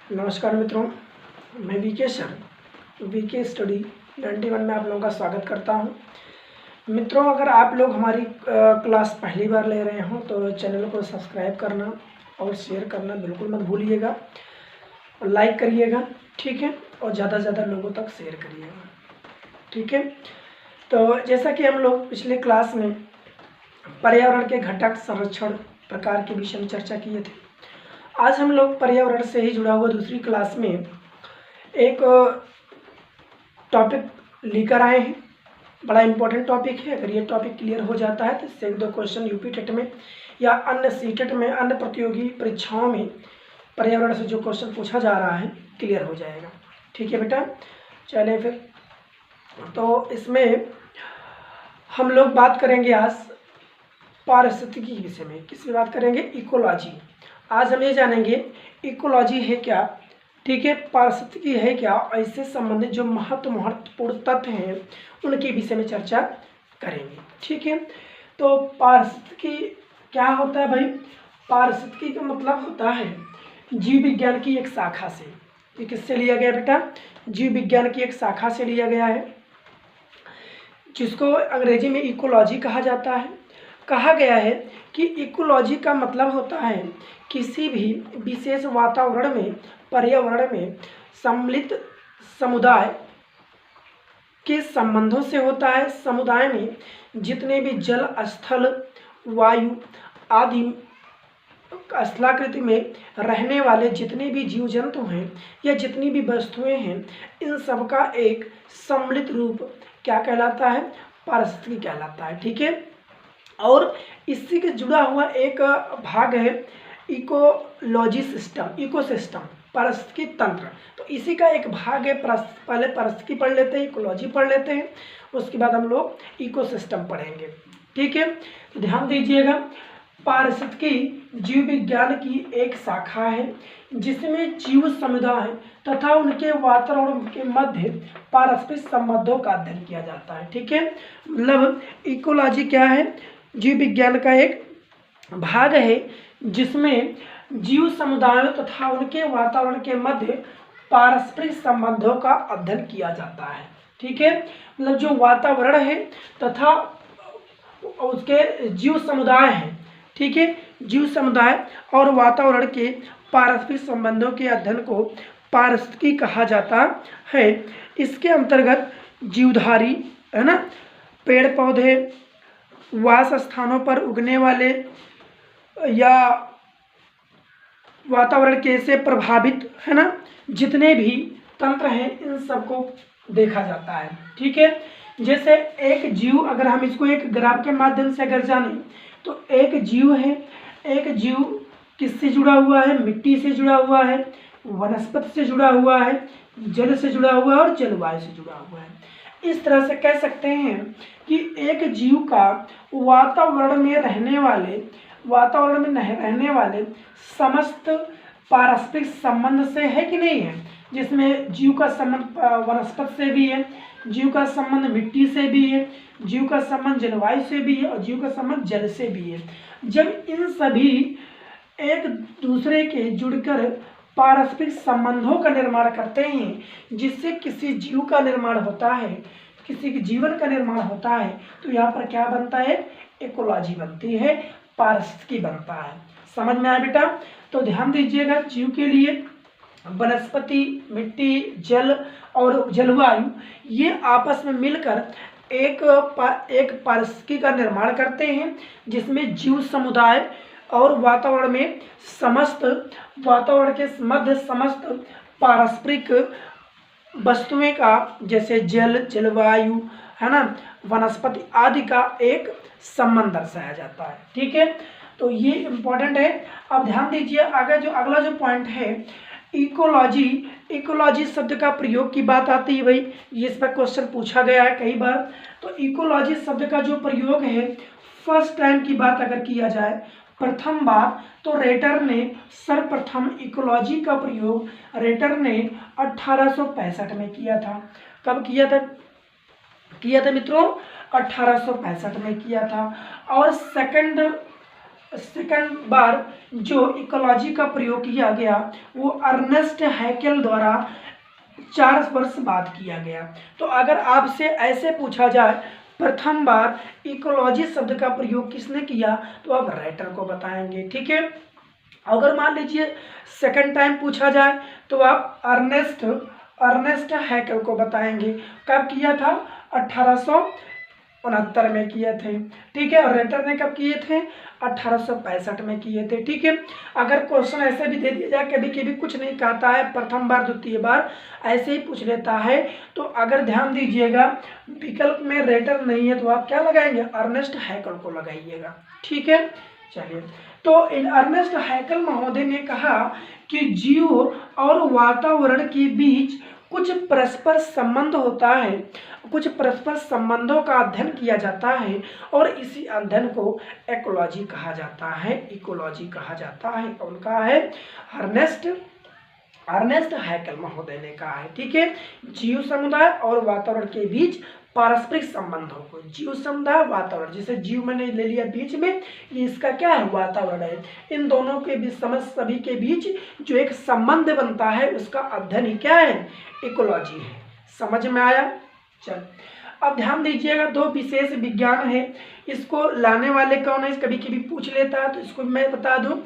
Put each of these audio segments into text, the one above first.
नमस्कार मित्रों, मैं वीके सर वीके स्टडी 91 में आप लोगों का स्वागत करता हूं। मित्रों, अगर आप लोग हमारी क्लास पहली बार ले रहे हो तो चैनल को सब्सक्राइब करना और शेयर करना बिल्कुल मत भूलिएगा, लाइक करिएगा, ठीक है, और ज़्यादा से ज़्यादा लोगों तक शेयर करिएगा, ठीक है। तो जैसा कि हम लोग पिछले क्लास में पर्यावरण के घटक संरक्षण प्रकार के विषय में चर्चा किए थे, आज हम लोग पर्यावरण से ही जुड़ा हुआ दूसरी क्लास में एक टॉपिक लेकर आए हैं। बड़ा इम्पोर्टेंट टॉपिक है। अगर ये टॉपिक क्लियर हो जाता है तो इससे एक दो क्वेश्चन यूपी टेट में या अन्य सीटेट में, अन्य प्रतियोगी परीक्षाओं में पर्यावरण से जो क्वेश्चन पूछा जा रहा है क्लियर हो जाएगा, ठीक है बेटा। चलिए फिर, तो इसमें हम लोग बात करेंगे आज पारिस्थितिकी के विषय में। किस में बात करेंगे? इकोलॉजी। आज हम ये जानेंगे इकोलॉजी है क्या, ठीक है, पारिस्थितिकी है क्या, इससे संबंधित जो महत्वपूर्ण तथ्य हैं उनके विषय में चर्चा करेंगे, ठीक है। तो पारिस्थितिकी क्या होता है भाई? पारिस्थितिकी का मतलब होता है जीव विज्ञान की एक शाखा से। ये किससे लिया गया बेटा? जीव विज्ञान की एक शाखा से लिया गया है, जिसको अंग्रेजी में इकोलॉजी कहा जाता है। कहा गया है कि इकोलॉजी का मतलब होता है किसी भी विशेष वातावरण में, पर्यावरण में सम्मिलित समुदाय के संबंधों से होता है। समुदाय में जितने भी जल, स्थल, वायु आदि स्थलाकृति में रहने वाले जितने भी जीव जंतु हैं या जितनी भी वस्तुएं हैं, इन सब का एक सम्मिलित रूप क्या कहलाता है? पारिस्थितिकी कहलाता है, ठीक है। और इसी के जुड़ा हुआ एक भाग है इकोलॉजी सिस्टम, इकोसिस्टम, पारिस्थितिकी तंत्र। तो इसी का एक भाग है। पहले पारिस्थितिकी पढ़ लेते हैं, इकोलॉजी पढ़ लेते हैं, उसके बाद हम लोग इकोसिस्टम पढ़ेंगे, ठीक है। तो ध्यान दीजिएगा, पारिस्थितिकी जीव विज्ञान की एक शाखा है जिसमें जीव समुदाय तथा उनके वातावरण के मध्य पारस्परिक संबंधों का अध्ययन किया जाता है, ठीक है। मतलब इकोलॉजी क्या है? जीव विज्ञान का एक भाग है जिसमें जीव समुदायों तथा उनके वातावरण के मध्य पारस्परिक संबंधों का अध्ययन किया जाता है, ठीक है। मतलब जो वातावरण है तथा उसके जीव समुदाय हैं, ठीक है, जीव समुदाय और वातावरण के पारस्परिक संबंधों के अध्ययन को पारिस्थितिकी कहा जाता है। इसके अंतर्गत जीवधारी, है ना, पेड़ पौधे, वास स्थानों पर उगने वाले या वातावरण के से प्रभावित, है ना, जितने भी तंत्र हैं इन सबको देखा जाता है, ठीक है। जैसे एक जीव, अगर हम इसको एक ग्राफ के माध्यम से अगर जानें तो एक जीव है, एक जीव किससे जुड़ा हुआ है? मिट्टी से जुड़ा हुआ है, वनस्पति से जुड़ा हुआ है, जल से जुड़ा हुआ है और जलवायु से जुड़ा हुआ है। इस तरह से कह सकते हैं कि एक जीव का वातावरण में रहने वाले समस्त पारस्परिक संबंध से है कि नहीं है, जिसमें जीव का संबंध वनस्पति से भी है, जीव का संबंध मिट्टी से भी है, जीव का संबंध जलवायु से भी है और जीव का संबंध जल से भी है। जब इन सभी एक दूसरे के जुड़कर पारस्परिक संबंधों का निर्माण करते हैं, जिससे किसी जीव का निर्माण होता है, किसी के जीवन का निर्माण होता है, तो यहाँ पर क्या बनता है? इकोलॉजी बनती है, पारिस्थितिकी बनता है। समझ में आया बेटा? तो ध्यान दीजिएगा, जीव के लिए वनस्पति, मिट्टी, जल और जलवायु ये आपस में मिलकर एक पारिस्थितिकी का निर्माण करते हैं, जिसमें जीव समुदाय और वातावरण में वातावरण के मध्य समस्त पारस्परिक वस्तुएं का, जैसे जल, जलवायु, है ना, वनस्पति आदि का एक संबंध दर्शाया जाता है, ठीक है। तो ये इम्पोर्टेंट है। अब ध्यान दीजिए, आगे जो अगला जो पॉइंट है इकोलॉजी। इकोलॉजी शब्द का प्रयोग की बात आती है भाई, ये इस पर क्वेश्चन पूछा गया है कई बार। तो इकोलॉजी शब्द का जो प्रयोग है, फर्स्ट टाइम की बात अगर किया जाए, प्रथम बार, तो रेटर ने सर्वप्रथम इकोलॉजी का प्रयोग रेटर ने 1865 में किया था। कब किया था मित्रों? 1865 में किया था। और सेकंड सेकंड बार जो इकोलॉजी का प्रयोग किया गया वो अर्नेस्ट हैकेल द्वारा 4 वर्ष बाद किया गया। तो अगर आपसे ऐसे पूछा जाए प्रथम बार इकोलॉजी शब्द का प्रयोग किसने किया, तो आप राइटर को बताएंगे। ठीक है। अगर मान लीजिए सेकंड टाइम पूछा जाए तो आप अर्नेस्ट हैकेल को बताएंगे। कब किया था? 1869 में किए थे। ठीक है। और राइटर ने कब किए थे? 1865 में किए थे। ठीक है। अगर क्वेश्चन ऐसे भी दे दिया जाए, कभी कभी कुछ नहीं कहता है प्रथम बार द्वितीय बार, ऐसे ही पूछ लेता है, तो अगर ध्यान दीजिएगा विकल्प में राइटर नहीं है तो आप क्या लगाएंगे? अर्नेस्ट हैकेल को लगाइएगा। ठीक है। चलिए, तो इन अर्नेस्ट हैकेल महोदय ने कहा कि जीव और वातावरण के बीच कुछ परस्पर संबंध होता है, कुछ परस्पर संबंधों का अध्ययन किया जाता है और इसी अध्ययन को इकोलॉजी कहा जाता है, इकोलॉजी कहा जाता है। कौन कहा है? अर्नेस्ट हैकेल महोदय ने कहा है। ठीक है। जीव समुदाय और वातावरण के बीच पारस्परिक संबंधों को, जीव समुदाय वातावरण, जैसे जीव मैंने ले लिया बीच में, ये इसका क्या है? वातावरण है। इन दोनों के बीच सभी के बीच जो एक संबंध बनता है उसका अध्ययन ही क्या है? इकोलॉजी है। समझ में आया? चल, अब ध्यान दीजिएगा, दो विशेष विज्ञान है, इसको लाने वाले कौन है? कभी कभी पूछ लेता है, तो इसको मैं बता दूं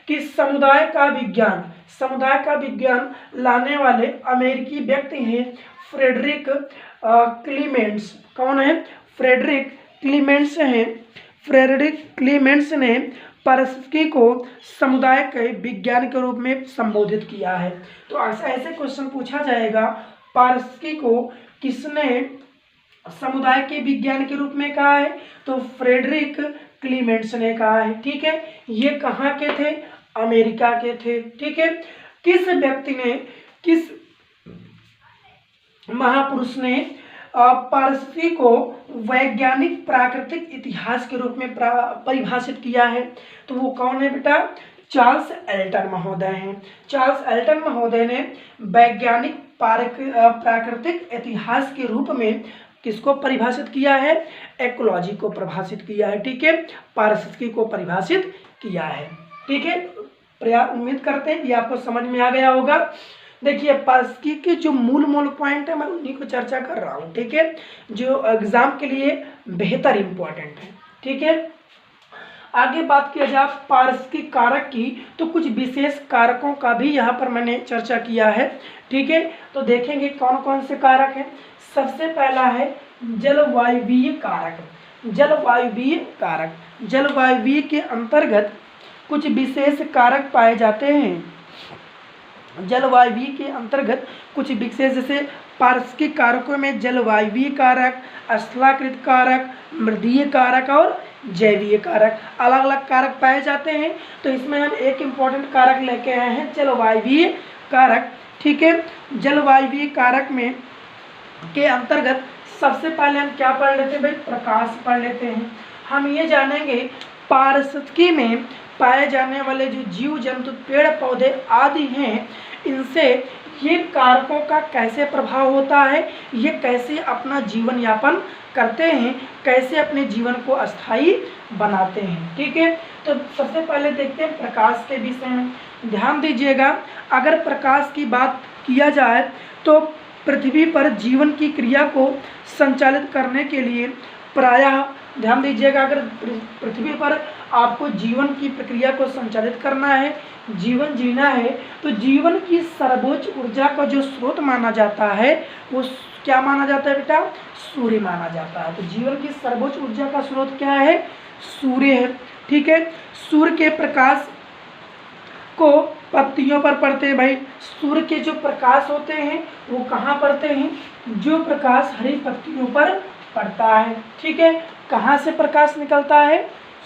कि समुदाय का विज्ञान लाने वाले अमेरिकी व्यक्ति हैं फ्रेडरिक क्लीमेंट्स। कौन है? फ्रेडरिक क्लीमेंट्स हैं। फ्रेडरिक क्लीमेंट्स ने पारिस्थितिकी को समुदाय के विज्ञान के रूप में संबोधित किया है। तो ऐसे क्वेश्चन पूछा जाएगा, पारिस्थितिकी को किसने समुदाय के विज्ञान के रूप में कहा है? तो फ्रेडरिक क्लीमेंट्स ने कहा है। ठीक है। ये कहाँ के थे? अमेरिका के थे। ठीक है। किस व्यक्ति ने, किस महापुरुष ने पारिस्थितिकी को वैज्ञानिक प्राकृतिक इतिहास के रूप में परिभाषित किया है? तो वो कौन है बेटा? चार्ल्स एल्टन महोदय हैं। चार्ल्स एल्टन महोदय ने वैज्ञानिक प्राकृतिक इतिहास के रूप में किसको परिभाषित किया है? इकोलॉजी को परिभाषित किया है। ठीक है। पारिस्थितिकी को परिभाषित किया है। ठीक है। उम्मीद करते हैं कि आपको समझ में आ गया होगा। देखिए, पारिस्थितिकी के जो मूल पॉइंट है मैं उन्हीं को चर्चा कर रहा हूँ। ठीक है। जो एग्जाम के लिए बेहतर इंपॉर्टेंट है। ठीक है। आगे बात किया जाए पारिस्थितिक कारक की, तो कुछ विशेष कारकों का भी यहाँ पर मैंने चर्चा किया है। ठीक है। तो देखेंगे कौन कौन से कारक हैं। सबसे पहला है जलवायुवीय कारक। जलवायुवीय के अंतर्गत कुछ विशेष कारक पाए जाते हैं। जलवायुवीय के अंतर्गत कुछ विशेष, जैसे पारिस्थितिक कारकों में जलवायुवीय कारक, स्थलाकृत कारक, मृदीय कारक और जैवीय कारक, अलग अलग कारक पाए जाते हैं। तो इसमें हम एक इम्पॉर्टेंट कारक लेके आए हैं, जलवायुवीय कारक। ठीक है। जलवायुवीय कारक में के अंतर्गत सबसे पहले हम क्या पढ़ लेते हैं भाई? प्रकाश पढ़ लेते हैं। हम ये जानेंगे पारिस्थितिकी में पाए जाने वाले जो जीव जंतु, पेड़ पौधे आदि हैं, इनसे ये कारकों का कैसे प्रभाव होता है, ये कैसे अपना जीवन यापन करते हैं, कैसे अपने जीवन को अस्थायी बनाते हैं। ठीक है। तो सबसे पहले देखते हैं प्रकाश के विषय में। ध्यान दीजिएगा, अगर प्रकाश की बात किया जाए तो पृथ्वी पर जीवन की क्रिया को संचालित करने के लिए प्रायः, ध्यान दीजिएगा, अगर पृथ्वी पर आपको जीवन की प्रक्रिया को संचालित करना है, जीवन जीना है, तो जीवन की सर्वोच्च ऊर्जा का जो स्रोत माना जाता है वो क्या माना जाता है बेटा? सूर्य माना जाता है। तो जीवन की सर्वोच्च ऊर्जा का स्रोत क्या है? सूर्य है। ठीक है। सूर्य के प्रकाश को पत्तियों पर पड़ते हैं भाई। सूर्य के जो प्रकाश होते हैं वो कहाँ पड़ते हैं? जो प्रकाश हरी पत्तियों पर पड़ता है। ठीक है। कहाँ से प्रकाश निकलता है?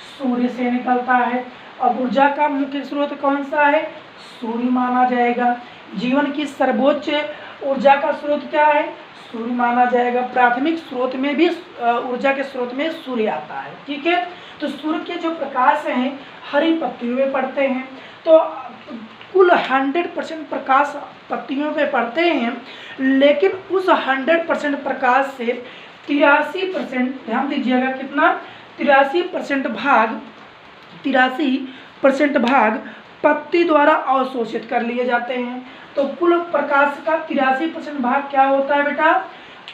सूर्य से निकलता है। अब ऊर्जा का मुख्य स्रोत कौन सा है? सूर्य माना जाएगा। जीवन की सर्वोच्च ऊर्जा का स्रोत क्या है? सूर्य माना जाएगा। प्राथमिक स्रोत में भी ऊर्जा के स्रोत में सूर्य आता है। ठीक है। तो सूर्य के जो प्रकाश हैं हरी पत्तियों में पड़ते हैं। तो कुल 100% प्रकाश पत्तियों पे पड़ते हैं, लेकिन उस 100% प्रकाश से 83%, ध्यान दीजिएगा कितना? 83% भाग 83% भाग पत्ती द्वारा अवशोषित कर लिए जाते हैं। तो कुल प्रकाश का 83% भाग क्या होता है बेटा?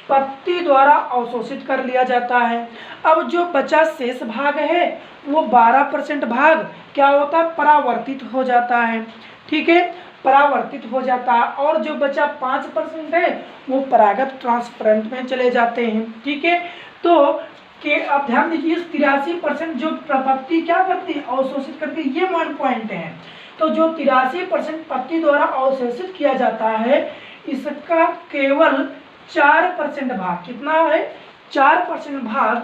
पत्ती द्वारा अवशोषित कर लिया जाता है। अब जो बचा शेष भाग है वो 12% भाग क्या होता है? परावर्तित हो जाता है। ठीक है, परावर्तित हो जाता है। और जो बचा 5% है वो परागत ट्रांसपेरेंट में चले जाते हैं। ठीक है, तो अब ध्यान दीजिए 83% जो पत्ती क्या करती है? अवशोषित करती है। ये मेन पॉइंट है। तो जो 83% पत्ती द्वारा अवशोषित किया जाता है इसका केवल 4% भाग, कितना है? 4% भाग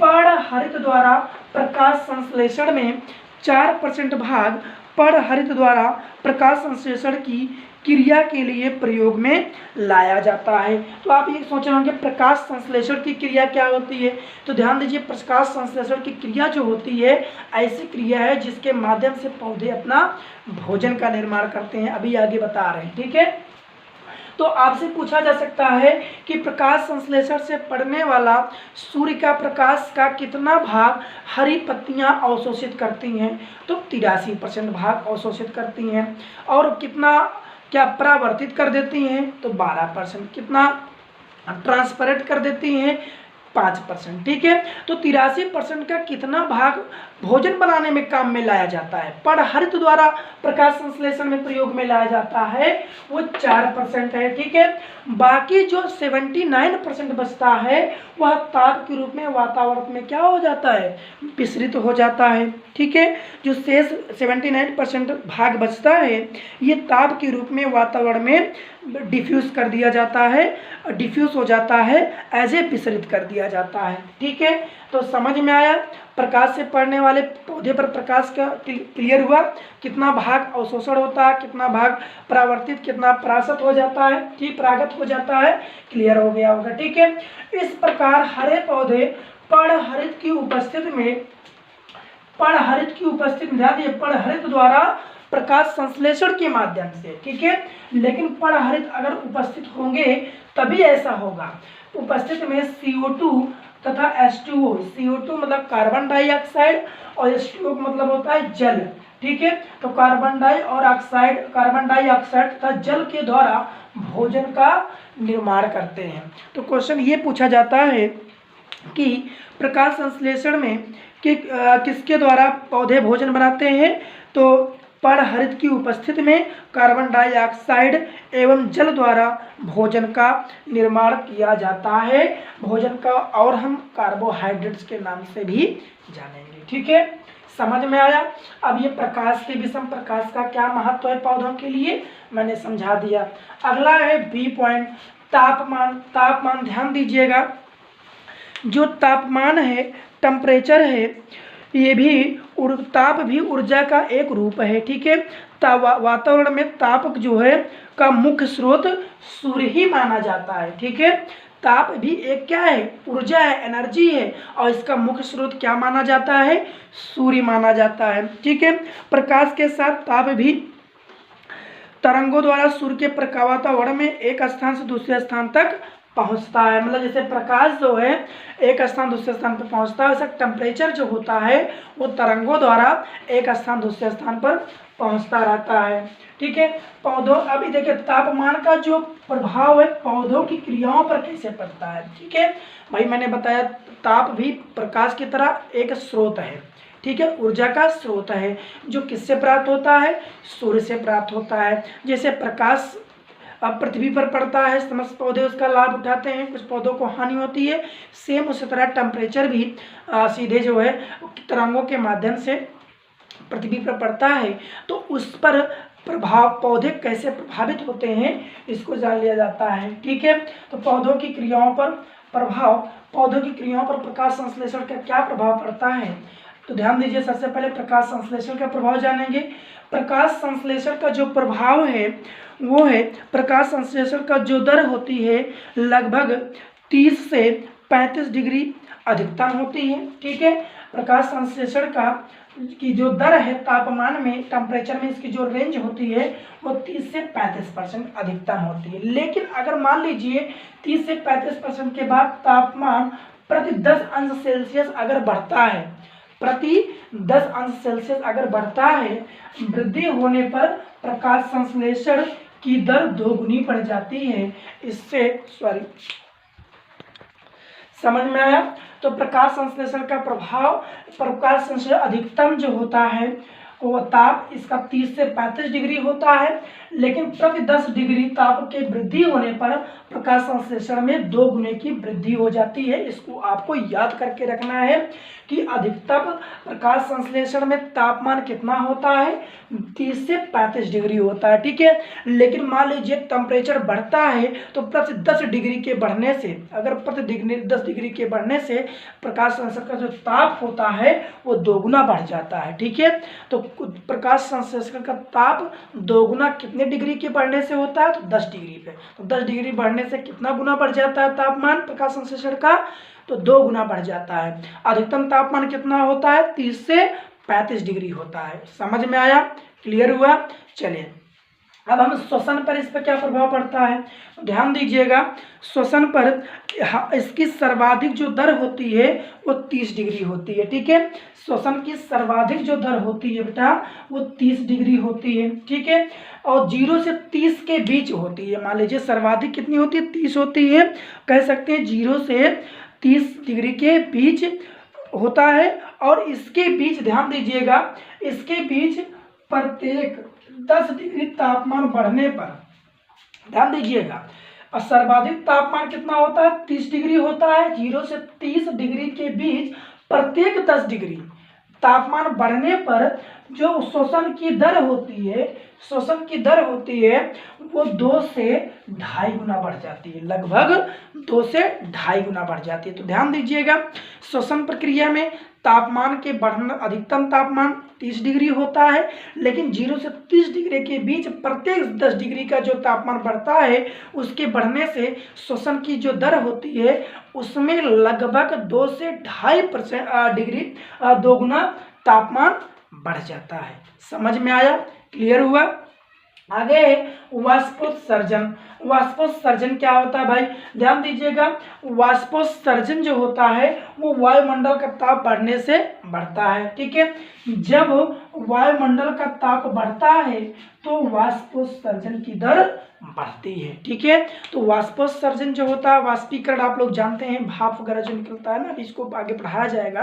पर्णहरित द्वारा प्रकाश संश्लेषण में 4% भाग पर्णहरित द्वारा प्रकाश संश्लेषण की क्रिया के लिए प्रयोग में लाया जाता है। तो आप ये सोच रहे होंगे प्रकाश संश्लेषण की क्रिया क्या होती है? तो ध्यान दीजिए, प्रकाश संश्लेषण की क्रिया जो होती है ऐसी क्रिया है जिसके माध्यम से पौधे अपना भोजन का निर्माण करते हैं। अभी आगे बता रहे हैं। ठीक है, तो आपसे पूछा जा सकता है कि प्रकाश संश्लेषण से पड़ने वाला सूर्य का प्रकाश का कितना भाग हरी पत्तियां अवशोषित करती हैं? तो 83% भाग अवशोषित करती हैं। और कितना क्या परावर्तित कर देती हैं? तो 12%। कितना ट्रांसपेरेंट कर देती हैं? 5%। ठीक है, तो 83% का कितना भाग भोजन बनाने में काम में लाया जाता है? पर्णहरित द्वारा प्रकाश संश्लेषण में प्रयोग में लाया जाता है वो 4% है। ठीक है, बाकी जो 79% बचता है वह ताप के रूप में वातावरण में क्या हो जाता है? विसरित हो जाता है। ठीक है, जो शेष 79% भाग बचता है ये ताप के रूप में वातावरण में डिफ्यूज कर दिया जाता है, डिफ्यूज हो जाता है, ऐसे विसरित कर दिया जाता है। ठीक है, तो समझ में आया? प्रकाश से पड़ने वाले पौधे पर प्रकाश का क्लियर हुआ? कितना भाग अवशोषण होता है, कितना भाग परावर्तित, कितना परासत हो जाता है, ठीक, परागत हो जाता है, क्लियर हो गया होगा। ठीक है, इस प्रकार हरे पौधे पर्णहरित की उपस्थिति में ध्यान दिए पर्णहरित द्वारा प्रकाश संश्लेषण के माध्यम से, ठीक है, लेकिन पर्णहरित अगर उपस्थित होंगे तभी ऐसा होगा। उपस्थिति में CO2 तथा H2O, CO2 मतलब कार्बन डाइऑक्साइड और H2O मतलब होता है जल। ठीक है, तो कार्बन डाइऑक्साइड तथा जल के द्वारा भोजन का निर्माण करते हैं। तो क्वेश्चन ये पूछा जाता है कि प्रकाश संश्लेषण में किसके द्वारा पौधे भोजन बनाते हैं? तो पर्णहरित की उपस्थिति में कार्बन डाइऑक्साइड एवं जल द्वारा भोजन का निर्माण किया जाता है। भोजन का और हम कार्बोहाइड्रेट्स के नाम से भी जानेंगे। ठीक है, समझ में आया? अब ये प्रकाश के विषम प्रकाश का क्या महत्व है पौधों के लिए मैंने समझा दिया। अगला है बी पॉइंट, तापमान ध्यान दीजिएगा। जो तापमान है, टेम्परेचर है, ये भी ताप भी ऊर्जा का एक रूप है। ठीक है, वातावरण में ताप जो है का मुख्य स्रोत सूर्य ही माना जाता है। ठीक है, ताप भी एक क्या है? ऊर्जा है, एनर्जी है, और इसका मुख्य स्रोत क्या माना जाता है? सूर्य माना जाता है। ठीक है, प्रकाश के साथ ताप भी तरंगों द्वारा सूर्य के वातावरण में एक स्थान से दूसरे स्थान तक पहुंचता है। मतलब जैसे प्रकाश जो है एक स्थान दूसरे स्थान पर पहुंचता है, वैसे टेम्परेचर जो होता है वो तरंगों द्वारा एक स्थान दूसरे स्थान पर पहुंचता रहता है। ठीक है, पौधों, अभी देखिए तापमान का जो प्रभाव है पौधों की क्रियाओं पर कैसे पड़ता है। ठीक है भाई, मैंने बताया ताप भी प्रकाश की तरह एक स्रोत है। ठीक है, ऊर्जा का स्रोत है जो किससे प्राप्त होता है? सूर्य से प्राप्त होता है। जैसे प्रकाश अब पृथ्वी पर पड़ता है, समस्त पौधे उसका लाभ उठाते हैं, कुछ पौधों को हानि होती है। सेम उसी तरह टेम्परेचर भी सीधे जो है तरंगों के माध्यम से पृथ्वी पर पड़ता है, तो उस पर प्रभाव पौधे कैसे प्रभावित होते हैं इसको जान लिया जाता है। ठीक है, तो पौधों की क्रियाओं पर प्रकाश संश्लेषण का क्या प्रभाव पड़ता है? तो ध्यान दीजिए, सबसे पहले प्रकाश संश्लेषण का प्रभाव जानेंगे। प्रकाश संश्लेषण का जो प्रभाव है वो है, प्रकाश संश्लेषण का जो दर होती है लगभग 30 से 35 डिग्री अधिकतम होती है। ठीक है, प्रकाश संश्लेषण की जो दर है तापमान में, टेम्परेचर में इसकी जो रेंज होती है वो 30 से 35% अधिकतम होती है। लेकिन अगर मान लीजिए 30 से 35% के बाद तापमान प्रति 10 अंश सेल्सियस अगर बढ़ता है प्रति 10 अंश सेल्सियस अगर बढ़ता है, वृद्धि होने पर प्रकाश संश्लेषण की दर दोगुनी बढ़ जाती है। इससे समझ में आया? तो प्रकाश संश्लेषण का प्रभाव, प्रकाश संश्लेषण अधिकतम जो होता है वो ताप इसका 30 से 35 डिग्री होता है, लेकिन प्रति 10 डिग्री ताप के वृद्धि होने पर प्रकाश संश्लेषण में 2 गुने की वृद्धि हो जाती है। इसको आपको याद करके रखना है कि अधिकतम प्रकाश संश्लेषण में तापमान कितना होता है, 30 से 35 डिग्री होता है, ठीक है। लेकिन मान लीजिए टेम्परेचर बढ़ता है तो प्रति 10 डिग्री के बढ़ने से, अगर प्रति 10 डिग्री के बढ़ने से प्रकाश संश्लेषण का जो ताप होता है वो 2 गुना बढ़ जाता है, ठीक है। तो प्रकाश संश्लेषण का ताप 2 गुना कितने डिग्री के बढ़ने से होता है, तो 10 डिग्री पे। तो 10 डिग्री बढ़ने से कितना गुना बढ़ जाता है तापमान प्रकाश संश्लेषण का, तो 2 गुना बढ़ जाता है। अधिकतम तापमान कितना होता है, 30 से 35 डिग्री होता है। समझ में आया? क्लियर हुआ? चलिए अब हम श्वसन पर, इस पर क्या प्रभाव पड़ता है ध्यान दीजिएगा। श्वसन पर इसकी सर्वाधिक जो दर होती है वो 30 डिग्री होती है, ठीक है। श्वसन की सर्वाधिक जो दर होती है बेटा वो 30 डिग्री होती है, ठीक है। और 0 से 30 के बीच होती है। मान लीजिए सर्वाधिक कितनी होती है, 30 होती है। कह सकते हैं 0 से 30 डिग्री के बीच होता है। और इसके बीच ध्यान दीजिएगा, इसके बीच प्रत्येक 10 डिग्री तापमान बढ़ने पर, ध्यान दीजिएगा, और सर्वाधिक तापमान कितना होता है, 30 डिग्री होता है। 0 से 30 डिग्री के बीच प्रत्येक 10 डिग्री तापमान बढ़ने पर जो श्वसन की दर होती है, श्वसन की दर होती है वो 2 से 2.5 गुना बढ़ जाती है, लगभग 2 से 2.5 गुना बढ़ जाती है। तो ध्यान दीजिएगा, श्वसन प्रक्रिया में तापमान के बढ़ना, अधिकतम तापमान 30 डिग्री होता है, लेकिन 0 से 30 डिग्री के बीच प्रत्येक 10 डिग्री का जो तापमान बढ़ता है उसके बढ़ने से श्वसन की जो दर होती है उसमें लगभग 2 से 2.5% डिग्री 2 गुना तापमान बढ़ जाता है। समझ में आया? क्लियर हुआ? आगे वाष्पोत्सर्जन। वाष्पोत्सर्जन क्या होता है भाई, ध्यान दीजिएगा। वाष्पोत्सर्जन जो होता है वो वायुमंडल का ताप बढ़ने से बढ़ता है, ठीक है। जब वायुमंडल का ताप बढ़ता है तो वाष्पोत्सर्जन की दर बढ़ती है, ठीक है। तो वाष्पोत्सर्जन जो होता है, वाष्पीकरण आप लोग जानते हैं, भाप वगैरह जो निकलता है ना, इसको आगे पढ़ाया जाएगा।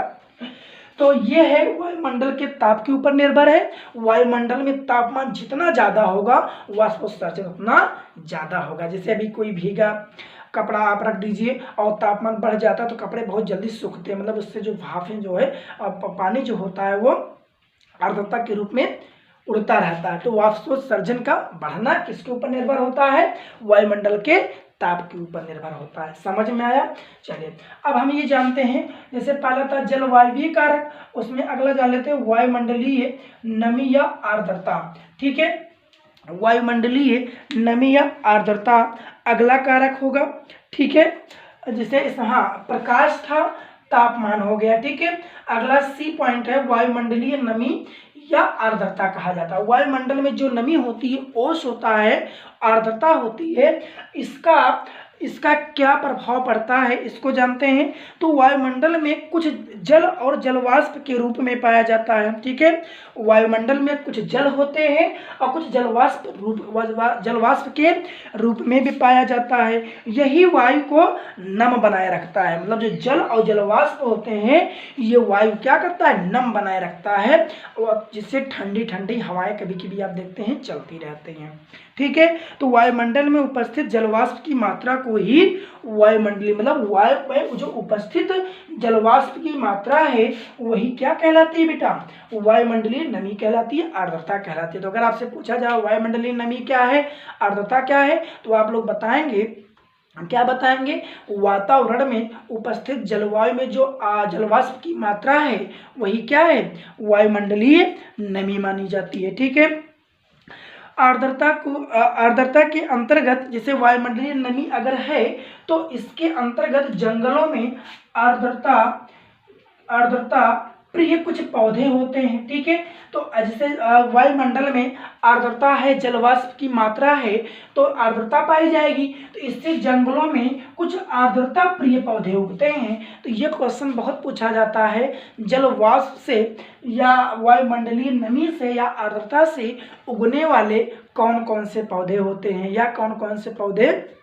तो ये है वायुमंडल के ताप के ऊपर निर्भर है। वायुमंडल में तापमान जितना ज़्यादा होगा वाष्पोत्सर्जन उतना ज़्यादा होगा। जैसे अभी कोई भीगा कपड़ा आप रख दीजिए और तापमान बढ़ जाता है तो कपड़े बहुत जल्दी सूखते हैं, मतलब उससे जो भापें जो है पानी जो होता है वो आर्द्रता के रूप में उड़ता रहता है। तो वाष्पोत्सर्जन का बढ़ना किसके ऊपर निर्भर होता है, वायुमंडल के ताप के ऊपर निर्भर होता है। समझ में आया? चलिए अब हम ये जानते हैं, जैसे पहला था जलवायवीय कारक, उसमें अगला जान लेते हैं वायुमंडलीय नमी या आर्द्रता, ठीक है। वायुमंडलीय नमी या आर्द्रता अगला कारक होगा, ठीक है। जैसे इस, हाँ, प्रकाश था, तापमान हो गया, ठीक है। अगला सी पॉइंट है वायुमंडलीय नमी या आर्द्रता कहा जाता है। वायुमंडल में जो नमी होती है, ओस होता है, आर्द्रता होती है, इसका क्या प्रभाव पड़ता है इसको जानते हैं। तो वायुमंडल में कुछ जल और जलवाष्प के रूप में पाया जाता है, ठीक है। वायुमंडल में कुछ जल होते हैं और कुछ जलवाष्प के रूप में भी पाया जाता है। यही वायु को नम बनाए रखता है, मतलब जो जल और जलवाष्प होते हैं ये वायु क्या करता है, नम बनाए रखता है, और जिससे ठंडी ठंडी हवाएं कभी कभी आप देखते हैं चलती रहती हैं, ठीक है। तो वायुमंडल में उपस्थित जलवाष्प की मात्रा को ही वायुमंडलीय, मतलब वायु में जो उपस्थित जलवाष्प की मात्रा है वही क्या कहलाती है बेटा, वायुमंडलीय नमी कहलाती है, आर्द्रता कहलाती है। तो अगर आपसे पूछा जाए वायुमंडलीय नमी क्या है, आर्द्रता क्या है, तो आप लोग बताएंगे, क्या बताएंगे, वातावरण में उपस्थित जलवायु में जो जलवाष्प की मात्रा है वही क्या है, वायुमंडलीय नमी मानी जाती है, ठीक है। आर्द्रता के अंतर्गत जैसे वायुमंडलीय नमी अगर है तो इसके अंतर्गत जंगलों में आर्द्रता प्रिय कुछ पौधे होते हैं, ठीक है। तो जैसे वायुमंडल में आर्द्रता है, जलवाष्प की मात्रा है, तो आर्द्रता पाई जाएगी, तो इससे जंगलों में कुछ आर्द्रता प्रिय पौधे उगते हैं। तो ये क्वेश्चन बहुत पूछा जाता है, जलवाष्प से या वायुमंडलीय नमी से या आर्द्रता से उगने वाले कौन कौन से पौधे होते हैं, या कौन कौन से पौधे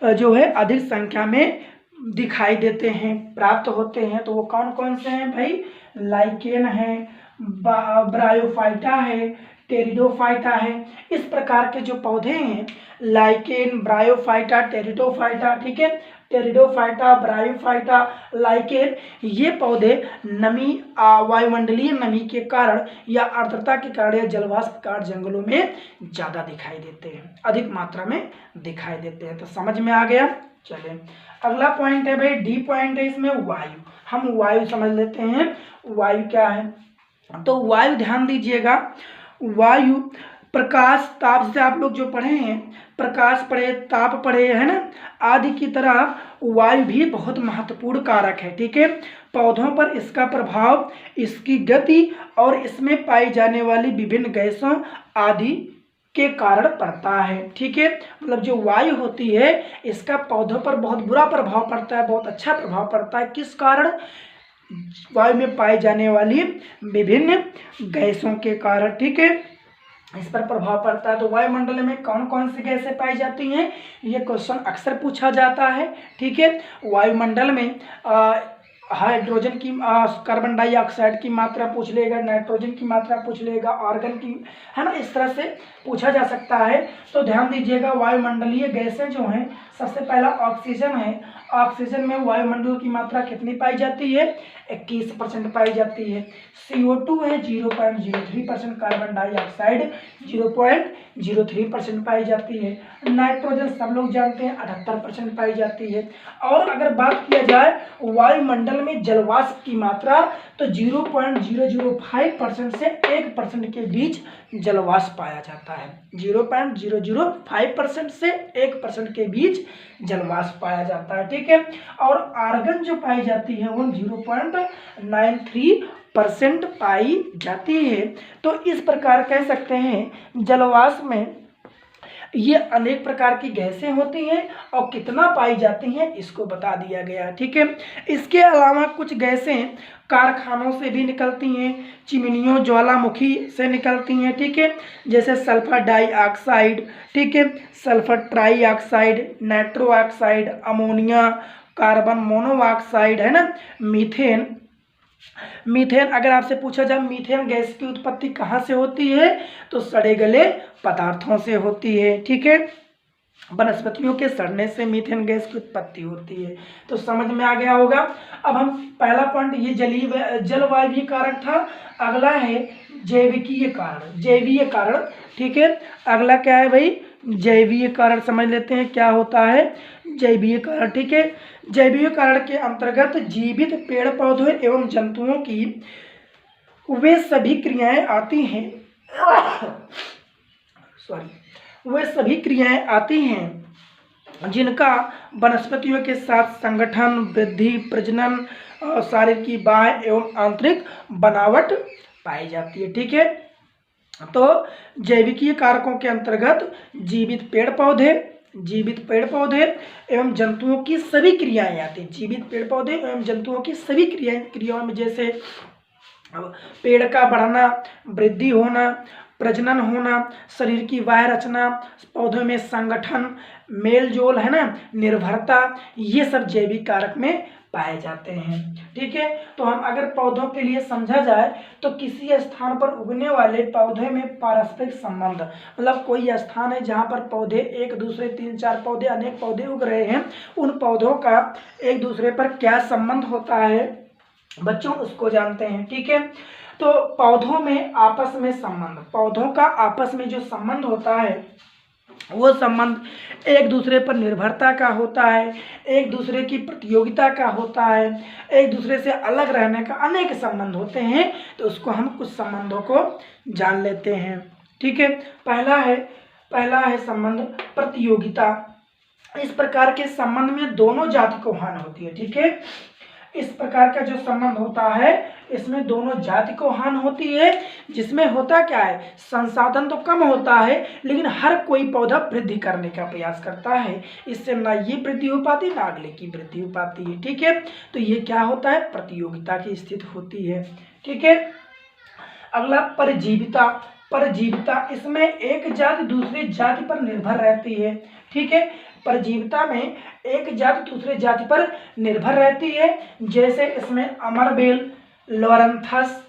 जो है अधिक संख्या में दिखाई देते हैं, प्राप्त होते हैं। तो वो कौन कौन से हैं भाई? लाइकेन है, ब्रायोफाइटा है, टेरिडोफाइटा है। इस प्रकार के जो पौधे हैं, लाइकेन, ब्रायोफाइटा, टेरिडोफाइटा, ठीक है, टेरिडोफाइटा, ब्रायोफाइटा, लाइकेन, ये पौधे नमी, वायुमंडलीय नमी के कारण या आर्द्रता के कारण या जलवाष्प के कारण जंगलों में ज़्यादा दिखाई देते हैं, अधिक मात्रा में दिखाई देते हैं। तो समझ में आ गया। चलिए अगला पॉइंट है भाई, डी पॉइंट है इसमें, वायु। हम वायु समझ लेते हैं, वायु क्या है। तो वायु ध्यान दीजिएगा, वायु प्रकाश ताप से आप लोग जो पढ़े हैं, प्रकाश पढ़े, ताप पढ़े, है ना, आदि की तरह वायु भी बहुत महत्वपूर्ण कारक है, ठीक है। पौधों पर इसका प्रभाव, इसकी गति और इसमें पाई जाने वाली विभिन्न गैसों आदि के कारण पड़ता है, ठीक है। मतलब जो वायु होती है इसका पौधों पर बहुत बुरा प्रभाव पड़ता है, बहुत अच्छा प्रभाव पड़ता है। किस कारण? वायु में पाई जाने वाली विभिन्न गैसों के कारण, ठीक है, इस पर प्रभाव पड़ता है। तो वायुमंडल में कौन कौन सी गैसें पाई जाती हैं, ये क्वेश्चन अक्सर पूछा जाता है, ठीक है। वायुमंडल में हाइड्रोजन की, कार्बन डाइऑक्साइड की मात्रा पूछ लेगा, नाइट्रोजन की मात्रा पूछ लेगा, आर्गन की, है ना, इस तरह से पूछा जा सकता है। तो ध्यान दीजिएगा, वायुमंडलीय गैसें जो हैं, सबसे पहला ऑक्सीजन है। ऑक्सीजन में वायुमंडल की मात्रा कितनी पाई जाती है? 21% पाई जाती है। CO2 है 0.03%, कार्बन डाइऑक्साइड 0.03% पाई जाती है। नाइट्रोजन सब लोग जानते हैं 78% पाई जाती है। और अगर बात किया जाए वायुमंडल में जलवाष्प की मात्रा, तो 0.005% से 1% के बीच जलवाष्प पाया जाता है। 0.005% से 1% के बीच जलवाष्प पाया जाता है, ठीक है। और आर्गन जो पाई जाती है वो 0.93% पाई जाती है। तो इस प्रकार कह सकते हैं जलवाष्प में ये अनेक प्रकार की गैसें होती हैं और कितना पाई जाती हैं इसको बता दिया गया, ठीक है। इसके अलावा कुछ गैसें कारखानों से भी निकलती हैं, चिमनियों, ज्वालामुखी से निकलती हैं, ठीक है, जैसे सल्फर डाइऑक्साइड, ठीक है, sulphur trioxide, nitro oxide, ammonia, carbon monoxide, है ना, मीथेन। मीथेन अगर आपसे पूछा जाए मीथेन गैस की उत्पत्ति कहाँ से होती है, तो सड़े गले पदार्थों से होती है, ठीक है। वनस्पतियों के सड़ने से मीथेन गैस की उत्पत्ति होती है। तो समझ में आ गया होगा। अब हम पहला पॉइंट ये जलवायु कारक था। अगला है जैविकीय कारण, जैवीय कारण, ठीक है। अगला क्या है भाई? जैवीय कारण। समझ लेते हैं क्या होता है जैवीय कारण, ठीक है। जैवीय कारण के अंतर्गत जीवित पेड़ पौधों एवं जंतुओं की वे सभी क्रियाएं आती हैं वे सभी क्रियाएं आती हैं जिनका वनस्पतियों के साथ संगठन, वृद्धि, प्रजनन, शारीर की बाह्य एवं आंतरिक बनावट पाई जाती है, ठीक है। तो जैविकीय कारकों के अंतर्गत जीवित पेड़ पौधे एवं जंतुओं की सभी क्रियाएं आती हैं। जीवित पेड़ पौधे एवं जंतुओं की सभी क्रियाओं में जैसे पेड़ का बढ़ना, वृद्धि होना, प्रजनन होना, शरीर की बाह्य रचना, पौधों में संगठन, मेल जोल, है ना, निर्भरता, ये सब जैविक कारक में पाए जाते हैं, ठीक है। तो हम अगर पौधों के लिए समझा जाए तो किसी स्थान पर उगने वाले पौधे में पारस्परिक संबंध, मतलब कोई स्थान है जहाँ पर पौधे एक दूसरे, 3-4 पौधे, अनेक पौधे उग रहे हैं, उन पौधों का एक दूसरे पर क्या संबंध होता है बच्चों, उसको जानते हैं, ठीक है। तो पौधों में आपस में संबंध, पौधों का आपस में जो संबंध होता है वो संबंध एक दूसरे पर निर्भरता का होता है, एक दूसरे की प्रतियोगिता का होता है, एक दूसरे से अलग रहने का अनेक संबंध होते हैं। तो उसको हम कुछ संबंधों को जान लेते हैं, ठीक है। पहला है संबंध प्रतियोगिता। इस प्रकार के संबंध में दोनों जाति को हानि होती है, ठीक है। इस प्रकार का जो संबंध होता है इसमें दोनों जाति को हानि होती है, जिसमें होता क्या है, संसाधन तो कम होता है लेकिन हर कोई पौधा वृद्धि करने का प्रयास करता है, इससे ना ये वृद्धि हो पाती ना अगले की वृद्धि हो पाती है। ठीक है, तो ये क्या होता है, प्रतियोगिता की स्थिति होती है। ठीक है, अगला परजीविता। परजीविता, इसमें एक जाति दूसरी जाति पर निर्भर रहती है। ठीक है, परजीविता में एक जाति दूसरे जाति पर निर्भर रहती है, जैसे इसमें अमरबेल, लोरंथस,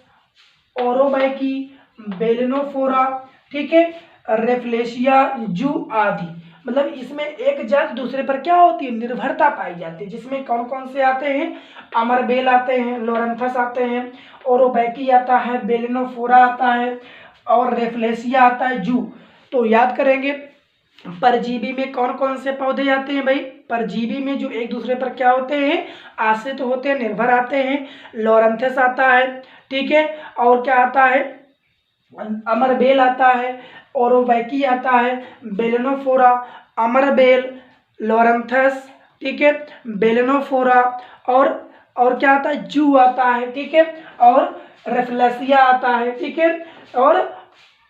ओरोबैकी, बेलिनोफोरा, ठीक है, रेफ्लेशिया जू आदि। मतलब इसमें एक जाति दूसरे पर क्या होती है, निर्भरता पाई जाती है, जिसमें कौन कौन से आते हैं, अमरबेल आते हैं, लोरंथस आते हैं, ओरोबैकी आता है, बेलिनोफोरा आता है और रेफ्लेशिया आता है, जू। तो याद करेंगे परजीवी में कौन कौन से पौधे आते हैं भाई, परजीवी में जो एक दूसरे पर क्या होते हैं, आश्रित होते हैं, निर्भर आते हैं, लोरंथस आता है। ठीक है, और क्या आता है, अमरबेल आता है, ओरोबैकी आता है, बेलिनोफोरा, अमरबेल, लोरंथस, ठीक है, बेलिनोफोरा और क्या आता है, जू आता है। ठीक है, और रेफ्लेशिया आता है। ठीक है, और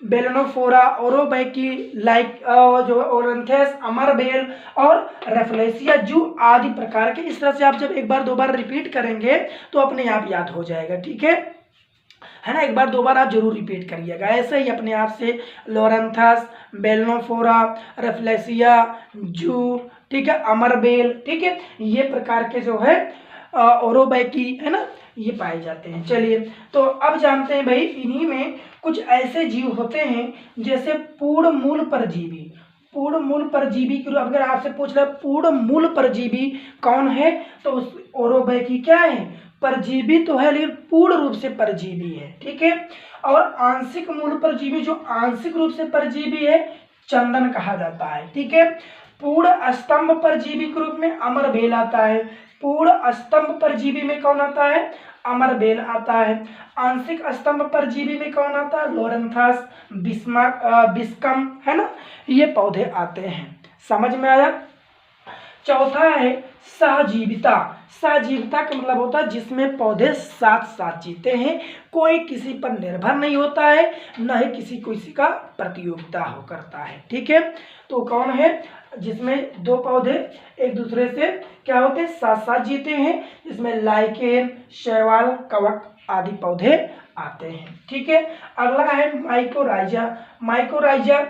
बेलिनोफोरा, ओरोबैकी, जो ओरंथेस, अमरबेल और रेफ्लेशिया जू आदि प्रकार के। इस तरह से आप जब एक बार दो बार रिपीट करेंगे तो अपने आप याद हो जाएगा। ठीक है ना, एक बार दो बार आप जरूर रिपीट करिएगा, ऐसे ही अपने आप से लोरंथस, बेलिनोफोरा, रेफ्लेशिया जू, ठीक है, अमरबेल, ठीक है, ये प्रकार के जो है ओरोबैकी है ना, ये पाए जाते हैं। चलिए, तो अब जानते हैं भाई इन्हीं में कुछ ऐसे जीव होते हैं जैसे पूर्ण मूल परजीवी। पूर्ण मूल परजीवी की अगर आपसे पूछ रहा है पूर्ण मूल परजीवी कौन है, तो उस ओरोबैकी क्या है, परजीवी तो है लेकिन पूर्ण रूप से परजीवी है। ठीक है, और आंशिक मूल परजीवी जो आंशिक रूप से परजीवी है, चंदन कहा जाता है। ठीक है, पूर्ण स्तंभ परजीवी के रूप में अमरबेल आता है। पूर्ण स्तंभ परजीवी में कौन आता है, अमरबेल आता है। आंशिक स्तंभ परजीवी में कौन आता है, लोरंथस, बिस्कम, है ना, ये पौधे आते हैं। समझ में आया। चौथा है सहजीविता। सहजीविता का मतलब होता है जिसमें पौधे साथ साथ जीते हैं, कोई किसी पर निर्भर नहीं होता है, न ही किसी का प्रतियोगिता हो करता है। ठीक है, तो कौन है, जिसमें दो पौधे एक दूसरे से क्या होते हैं, साथ साथ जीते हैं, जिसमें लाइकेन, शैवाल, कवक आदि पौधे आते हैं। ठीक है, अगला है माइकोराइजा। माइकोराइजा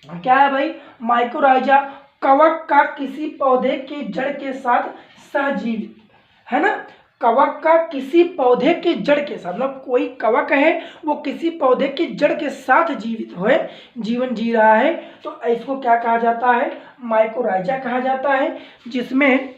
क्या है भाई, माइकोराइजा कवक का किसी पौधे के जड़ के साथ सहजीवित, है ना, कवक का किसी पौधे के जड़ के साथ, मतलब कोई कवक है वो किसी पौधे की जड़ के साथ जीवित हुए जीवन जी रहा है, तो इसको क्या कहा जाता है, माइकोराइजा कहा जाता है। जिसमें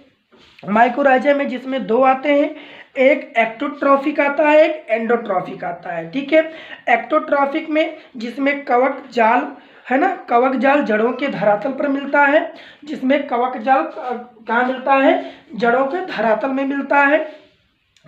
माइकोराइजा में जिसमें दो आते हैं, एक एक्टोट्रॉफिक आता है, एक एंडोट्रॉफिक आता है। ठीक है, एक्टोट्रॉफिक में जिसमें कवक जाल, है ना, कवक जाल जड़ों के धरातल पर मिलता है, जिसमें कवक जाल कहाँ मिलता है, जड़ों के धरातल में मिलता है।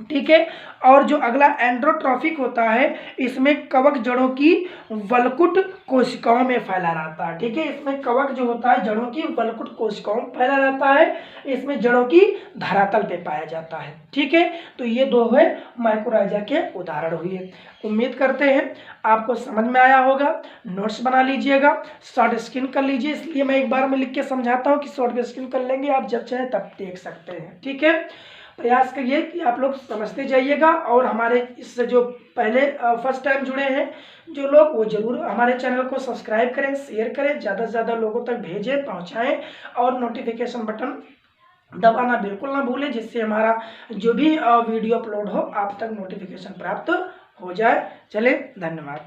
ठीक है, और जो अगला एंड्रोट्रॉफिक होता है, इसमें कवक जड़ों की वलकुट कोशिकाओं में फैला रहता है। ठीक है, इसमें कवक जो होता है जड़ों की वलकुट कोशिकाओं में फैला रहता है, इसमें जड़ों की धरातल पे पाया जाता है। ठीक है, तो ये दो है माइकोराइजा के उदाहरण हुए। उम्मीद करते हैं आपको समझ में आया होगा। नोट्स बना लीजिएगा, शॉर्ट स्क्रीन कर लीजिए, इसलिए मैं एक बार में लिख के समझाता हूँ कि शॉर्ट स्क्रीन कर लेंगे, आप जब चाहे तब देख सकते हैं। ठीक है, प्रयास करिए कि आप लोग समझते जाइएगा, और हमारे इससे जो पहले फर्स्ट टाइम जुड़े हैं जो लोग, वो जरूर हमारे चैनल को सब्सक्राइब करें, शेयर करें, ज़्यादा से ज़्यादा लोगों तक भेजें, पहुंचाएं, और नोटिफिकेशन बटन दबाना बिल्कुल ना भूलें, जिससे हमारा जो भी वीडियो अपलोड हो आप तक नोटिफिकेशन प्राप्त हो जाए। चले, धन्यवाद।